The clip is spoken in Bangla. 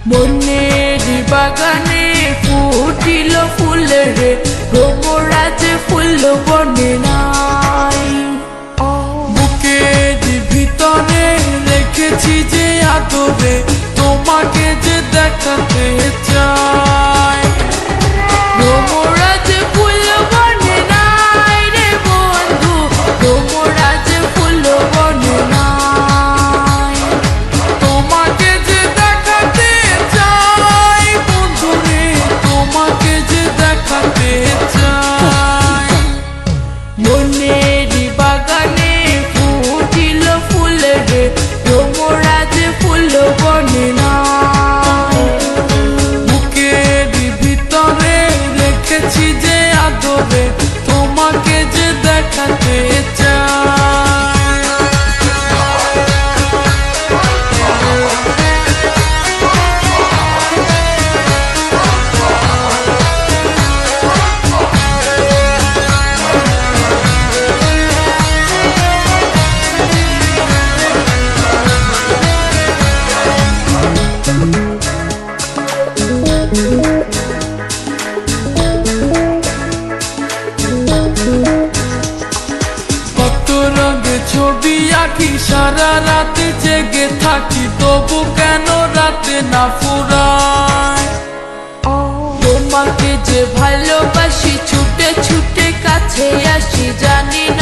বনের বাগানে ফুটিল ফুল রে, ভ্রমরা যে ফুল বনে নাই। বুকের ভিতরে রেখেছি যে আদরে, তোমাকে যে দেখাতে চাই। ভ্রমরা যে ফুল বনে নাই রে বন্ধু, ভ্রমরা যে ফুল বনে নাই। তোমাকে যে দেখাতে চাই বন্ধু রে, তোমাকে যে দেখাতে চাই। বনের বাগানে ফুটিল ফুল রে, ভ্রমরা যে ফুল বনে নাই। বুকের ভিতরে রেখেছি যে আদরে, তোমাকে যে দেখাতে চাই। কত রঙে ছবি আঁকি, সারা রাতে জেগে থাকি, তবু কেন রাতে না ফুরায়। তোমাকে যে ভালোবাসি, ছুটে ছুটে কাছে আসি, জানি না